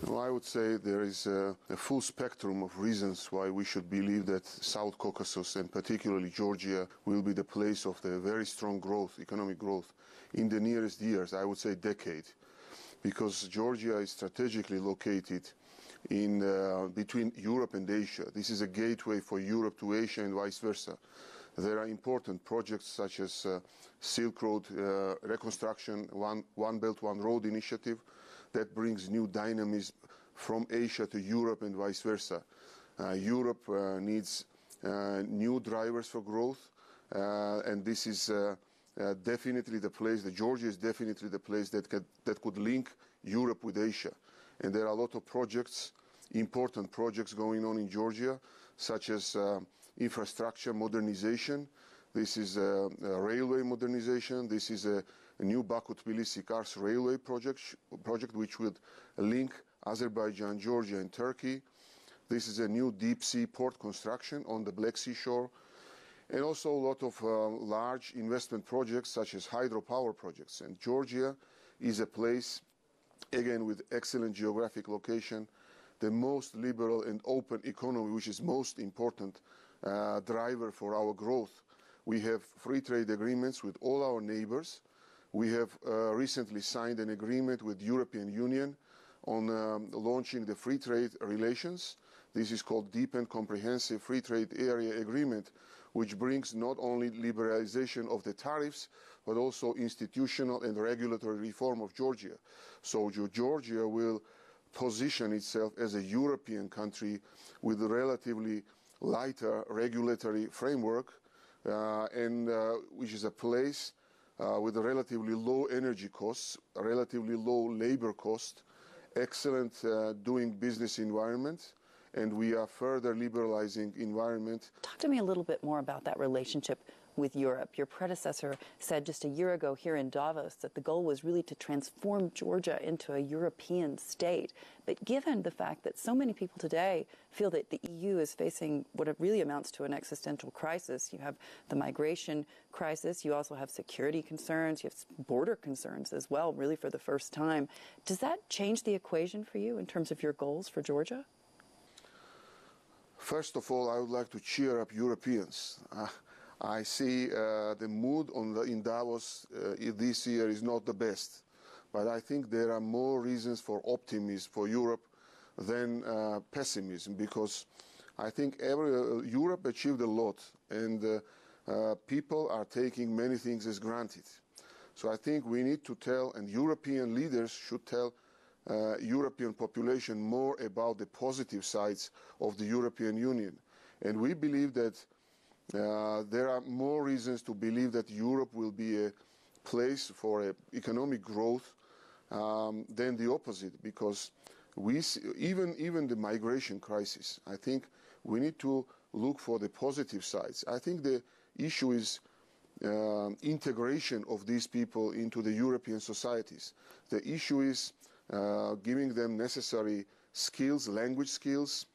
Well, I would say there is a full spectrum of reasons why we should believe that South Caucasus and particularly Georgia will be the place of the very strong growth, economic growth, in the nearest years, I would say decade, because Georgia is strategically located in between Europe and Asia. This is a gateway for Europe to Asia and vice versa. There are important projects such as Silk Road reconstruction, One Belt, One Road initiative that brings new dynamism from Asia to Europe and vice versa. Europe needs new drivers for growth, and this is definitely the place, Georgia is definitely the place that could link Europe with Asia. And there are a lot of projects, important projects going on in Georgia, such as infrastructure modernization. This is a railway modernization. This is a new Baku-Tbilisi-Kars railway project which would link Azerbaijan, Georgia, and Turkey. This is a new deep-sea port construction on the Black Sea shore. And also a lot of large investment projects such as hydropower projects. And Georgia is a place, again, with excellent geographic location, the most liberal and open economy, which is most important driver for our growth. We have free trade agreements with all our neighbors. We have recently signed an agreement with the European Union on launching the free trade relations. This is called Deep and Comprehensive Free Trade Area Agreement, which brings not only liberalization of the tariffs, but also institutional and regulatory reform of Georgia. So Georgia will position itself as a European country with a relatively lighter regulatory framework, which is a place with a relatively low energy costs, a relatively low labor cost, excellent doing business environment, and we are further liberalizing environment. Talk to me a little bit more about that relationship with Europe. Your predecessor said just a year ago here in Davos that the goal was really to transform Georgia into a European state. But given the fact that so many people today feel that the EU is facing what it really amounts to an existential crisis, you have the migration crisis, you also have security concerns, you have border concerns as well, really for the first time. Does that change the equation for you in terms of your goals for Georgia? First of all, I would like to cheer up Europeans. I see the mood in Davos this year is not the best, but I think there are more reasons for optimism for Europe than pessimism, because I think Europe achieved a lot, and people are taking many things as granted. So I think we need to tell, and European leaders should tell European population more about the positive sides of the European Union. And we believe that there are more reasons to believe that Europe will be a place for economic growth than the opposite, because we see, even the migration crisis, I think we need to look for the positive sides. I think the issue is integration of these people into the European societies. The issue is giving them necessary skills, language skills,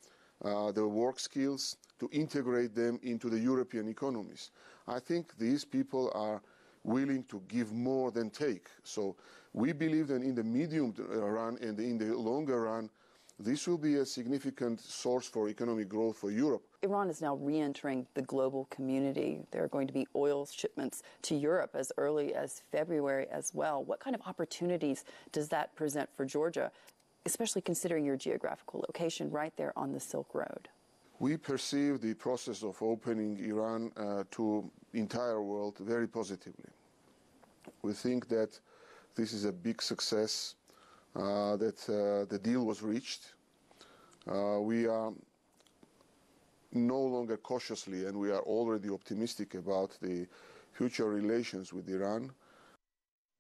the work skills, to integrate them into the European economies. I think these people are willing to give more than take. So we believe that in the medium run and in the longer run, this will be a significant source for economic growth for Europe. Iran is now re-entering the global community. There are going to be oil shipments to Europe as early as February as well. What kind of opportunities does that present for Georgia, especially considering your geographical location right there on the Silk Road? We perceive the process of opening Iran to the entire world very positively. We think that this is a big success, that the deal was reached. We are no longer cautiously, and we are already optimistic about the future relations with Iran.